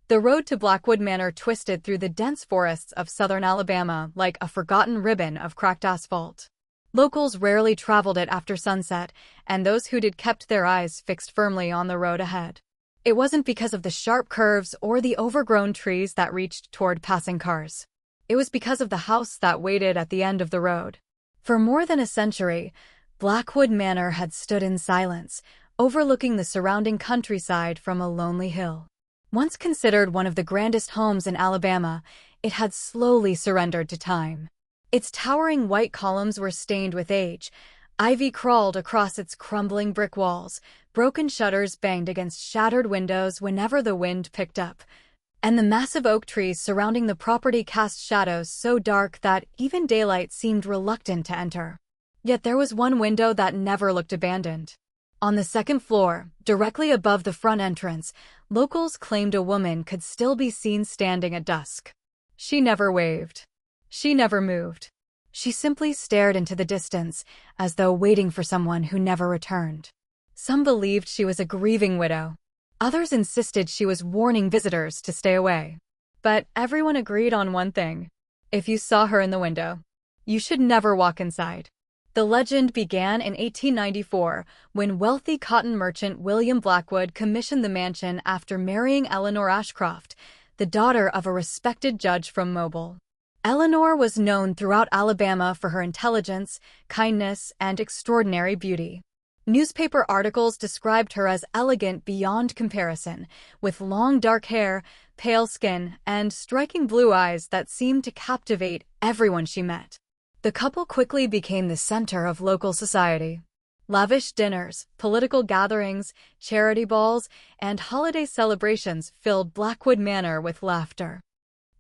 The road to Blackwood Manor twisted through the dense forests of southern Alabama like a forgotten ribbon of cracked asphalt. Locals rarely traveled it after sunset, and those who did kept their eyes fixed firmly on the road ahead. It wasn't because of the sharp curves or the overgrown trees that reached toward passing cars. It was because of the house that waited at the end of the road. For more than a century, Blackwood Manor had stood in silence, overlooking the surrounding countryside from a lonely hill. Once considered one of the grandest homes in Alabama, it had slowly surrendered to time. Its towering white columns were stained with age, ivy crawled across its crumbling brick walls, broken shutters banged against shattered windows whenever the wind picked up, and the massive oak trees surrounding the property cast shadows so dark that even daylight seemed reluctant to enter. Yet there was one window that never looked abandoned. On the second floor, directly above the front entrance, locals claimed a woman could still be seen standing at dusk. She never waved. She never moved. She simply stared into the distance, as though waiting for someone who never returned. Some believed she was a grieving widow. Others insisted she was warning visitors to stay away. But everyone agreed on one thing. If you saw her in the window, you should never walk inside. The legend began in 1894 when wealthy cotton merchant William Blackwood commissioned the mansion after marrying Eleanor Ashcroft, the daughter of a respected judge from Mobile. Eleanor was known throughout Alabama for her intelligence, kindness, and extraordinary beauty. Newspaper articles described her as elegant beyond comparison, with long dark hair, pale skin, and striking blue eyes that seemed to captivate everyone she met. The couple quickly became the center of local society. Lavish dinners, political gatherings, charity balls, and holiday celebrations filled Blackwood Manor with laughter.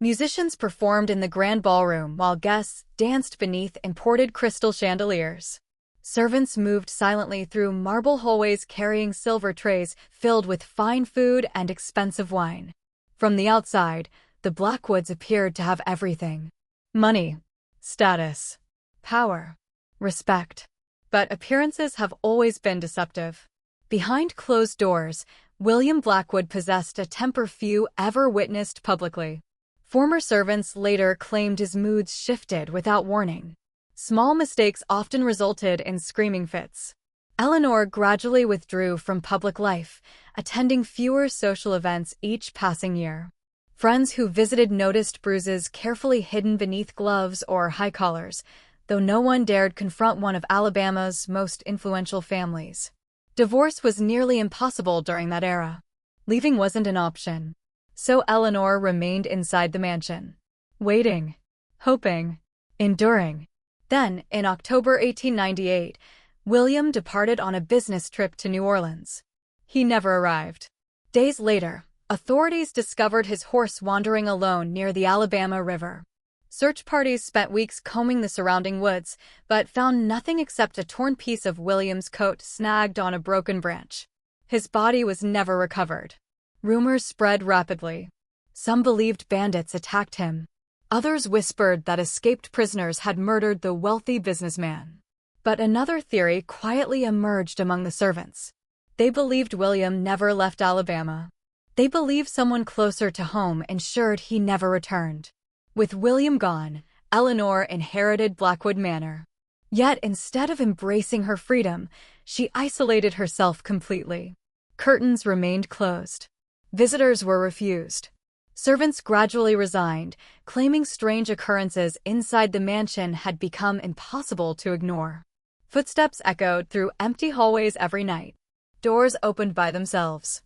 Musicians performed in the grand ballroom while guests danced beneath imported crystal chandeliers. Servants moved silently through marble hallways carrying silver trays filled with fine food and expensive wine. From the outside, the Blackwoods appeared to have everything: money, status, power, respect. But appearances have always been deceptive. Behind closed doors, William Blackwood possessed a temper few ever witnessed publicly. Former servants later claimed his moods shifted without warning. Small mistakes often resulted in screaming fits. Eleanor gradually withdrew from public life, attending fewer social events each passing year. Friends who visited noticed bruises carefully hidden beneath gloves or high collars, though no one dared confront one of Alabama's most influential families. Divorce was nearly impossible during that era. Leaving wasn't an option. So Eleanor remained inside the mansion, waiting, hoping, enduring. Then, in October 1898, William departed on a business trip to New Orleans. He never arrived. Days later, authorities discovered his horse wandering alone near the Alabama River. Search parties spent weeks combing the surrounding woods, but found nothing except a torn piece of William's coat snagged on a broken branch. His body was never recovered. Rumors spread rapidly. Some believed bandits attacked him. Others whispered that escaped prisoners had murdered the wealthy businessman. But another theory quietly emerged among the servants. They believed William never left Alabama. They believed someone closer to home ensured he never returned. With William gone, Eleanor inherited Blackwood Manor. Yet instead of embracing her freedom, she isolated herself completely. Curtains remained closed. Visitors were refused. Servants gradually resigned, claiming strange occurrences inside the mansion had become impossible to ignore. Footsteps echoed through empty hallways every night. Doors opened by themselves.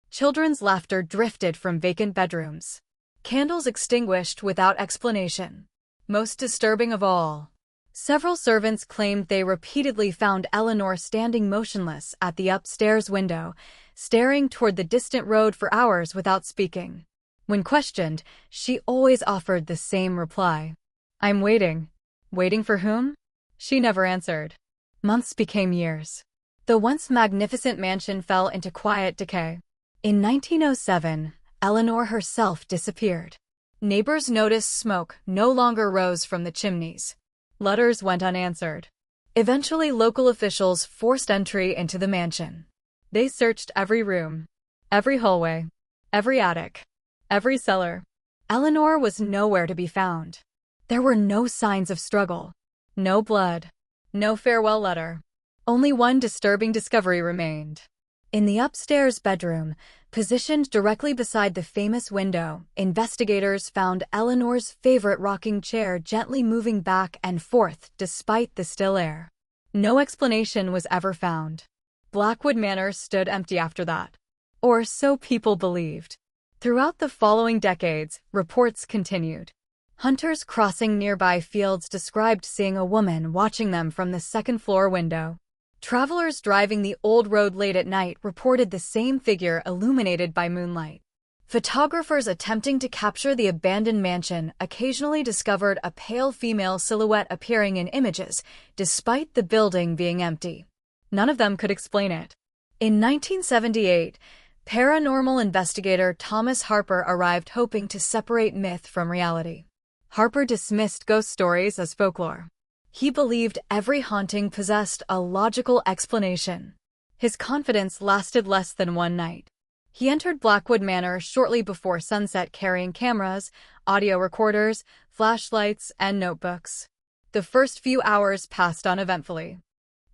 Children's laughter drifted from vacant bedrooms. Candles extinguished without explanation. Most disturbing of all, several servants claimed they repeatedly found Eleanor standing motionless at the upstairs window, staring toward the distant road for hours without speaking. When questioned, she always offered the same reply: "I'm waiting." Waiting for whom? She never answered. Months became years. The once magnificent mansion fell into quiet decay. In 1907, Eleanor herself disappeared. Neighbors noticed smoke no longer rose from the chimneys. Letters went unanswered. Eventually, local officials forced entry into the mansion. They searched every room, every hallway, every attic. every cellar. Eleanor was nowhere to be found. There were no signs of struggle. No blood. No farewell letter. Only one disturbing discovery remained. In the upstairs bedroom, positioned directly beside the famous window, investigators found Eleanor's favorite rocking chair gently moving back and forth despite the still air. No explanation was ever found. Blackwood Manor stood empty after that. Or so people believed. Throughout the following decades, reports continued. Hunters crossing nearby fields described seeing a woman watching them from the second-floor window. Travelers driving the old road late at night reported the same figure illuminated by moonlight. Photographers attempting to capture the abandoned mansion occasionally discovered a pale female silhouette appearing in images, despite the building being empty. None of them could explain it. In 1978, paranormal investigator Thomas Harper arrived hoping to separate myth from reality. Harper dismissed ghost stories as folklore. He believed every haunting possessed a logical explanation. His confidence lasted less than one night. He entered Blackwood Manor shortly before sunset carrying cameras, audio recorders, flashlights, and notebooks. The first few hours passed uneventfully.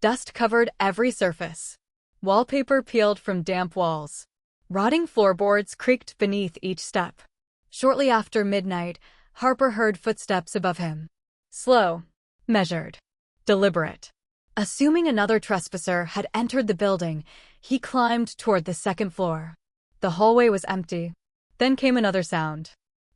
Dust covered every surface. Wallpaper peeled from damp walls. Rotting floorboards creaked beneath each step. Shortly after midnight, Harper heard footsteps above him. Slow, measured, deliberate. Assuming another trespasser had entered the building, he climbed toward the second floor. The hallway was empty. Then came another sound.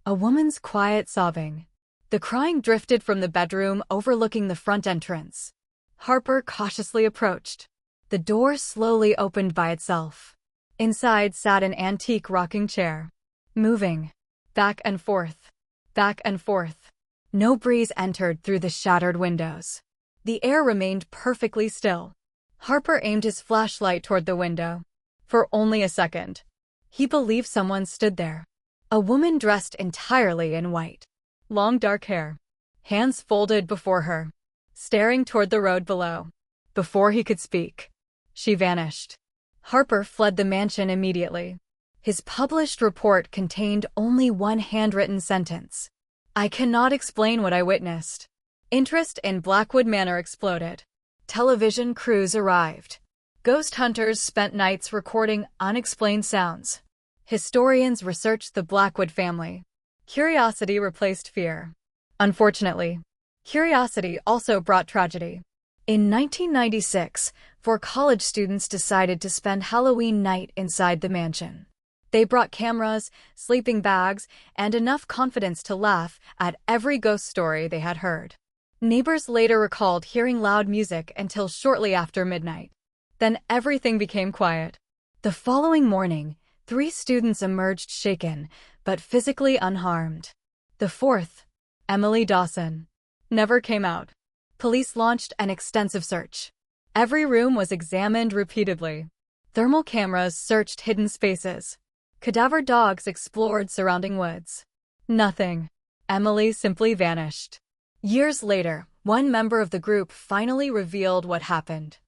A woman's quiet sobbing. The crying drifted from the bedroom overlooking the front entrance. Harper cautiously approached. The door slowly opened by itself. Inside sat an antique rocking chair. Moving. Back and forth. Back and forth. No breeze entered through the shattered windows. The air remained perfectly still. Harper aimed his flashlight toward the window. For only a second. He believed someone stood there. A woman dressed entirely in white. Long dark hair. Hands folded before her. Staring toward the road below. Before he could speak, she vanished. Harper fled the mansion immediately. His published report contained only one handwritten sentence. I cannot explain what I witnessed. Interest in Blackwood Manor exploded. Television crews arrived. Ghost hunters spent nights recording unexplained sounds. Historians researched the Blackwood family. Curiosity replaced fear. Unfortunately, curiosity also brought tragedy. In 1996, 4 college students decided to spend Halloween night inside the mansion. They brought cameras, sleeping bags, and enough confidence to laugh at every ghost story they had heard. Neighbors later recalled hearing loud music until shortly after midnight. Then everything became quiet. The following morning, 3 students emerged shaken, but physically unharmed. The 4th, Emily Dawson, never came out. Police launched an extensive search. Every room was examined repeatedly. Thermal cameras searched hidden spaces. Cadaver dogs explored surrounding woods. Nothing. Emily simply vanished. Years later, one member of the group finally revealed what happened.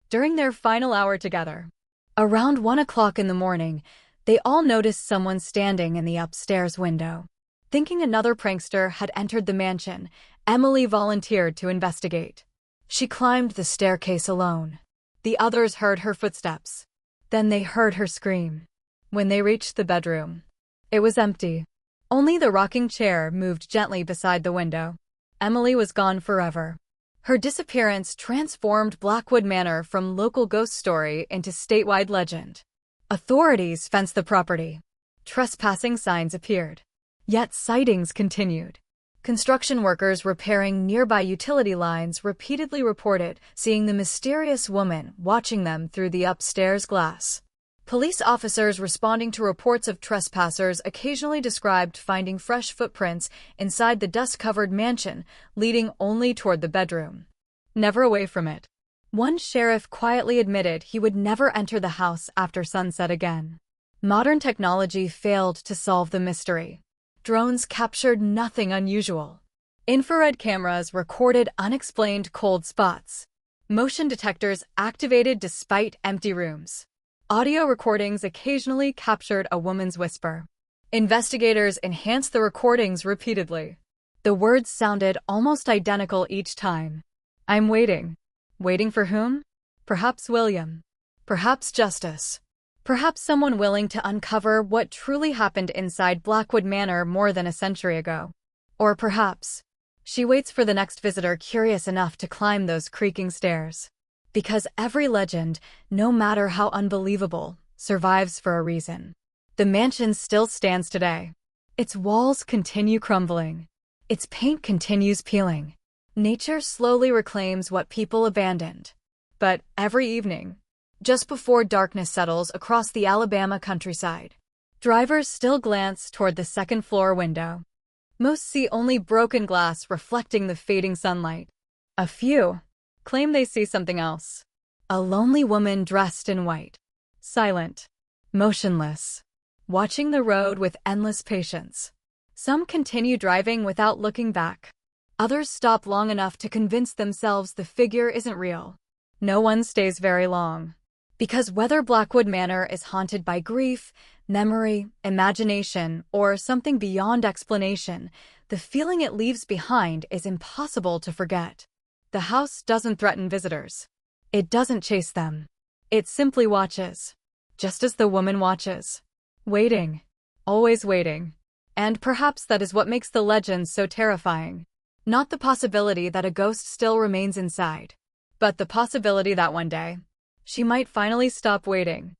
During their final hour together, around 1 o'clock in the morning, they all noticed someone standing in the upstairs window. Thinking another prankster had entered the mansion, Emily volunteered to investigate. She climbed the staircase alone. The others heard her footsteps. Then they heard her scream. When they reached the bedroom, it was empty. Only the rocking chair moved gently beside the window. Emily was gone forever. Her disappearance transformed Blackwood Manor from local ghost story into statewide legend. Authorities fenced the property. Trespassing signs appeared. Yet sightings continued. Construction workers repairing nearby utility lines repeatedly reported seeing the mysterious woman watching them through the upstairs glass. Police officers responding to reports of trespassers occasionally described finding fresh footprints inside the dust-covered mansion, leading only toward the bedroom. Never away from it. One sheriff quietly admitted he would never enter the house after sunset again. Modern technology failed to solve the mystery. Drones captured nothing unusual. Infrared cameras recorded unexplained cold spots. Motion detectors activated despite empty rooms. Audio recordings occasionally captured a woman's whisper. Investigators enhanced the recordings repeatedly. The words sounded almost identical each time. I'm waiting. Waiting for whom? Perhaps William. Perhaps justice. Perhaps someone willing to uncover what truly happened inside Blackwood Manor more than a century ago. Or perhaps she waits for the next visitor curious enough to climb those creaking stairs. Because every legend, no matter how unbelievable, survives for a reason. The mansion still stands today. Its walls continue crumbling. Its paint continues peeling. Nature slowly reclaims what people abandoned. But every evening, just before darkness settles across the Alabama countryside, drivers still glance toward the second-floor window. Most see only broken glass reflecting the fading sunlight. A few claim they see something else. A lonely woman dressed in white. Silent. Motionless. Watching the road with endless patience. Some continue driving without looking back. Others stop long enough to convince themselves the figure isn't real. No one stays very long. Because whether Blackwood Manor is haunted by grief, memory, imagination, or something beyond explanation, the feeling it leaves behind is impossible to forget. The house doesn't threaten visitors. It doesn't chase them. It simply watches. Just as the woman watches. Waiting. Always waiting. And perhaps that is what makes the legend so terrifying. Not the possibility that a ghost still remains inside, but the possibility that one day, she might finally stop waiting.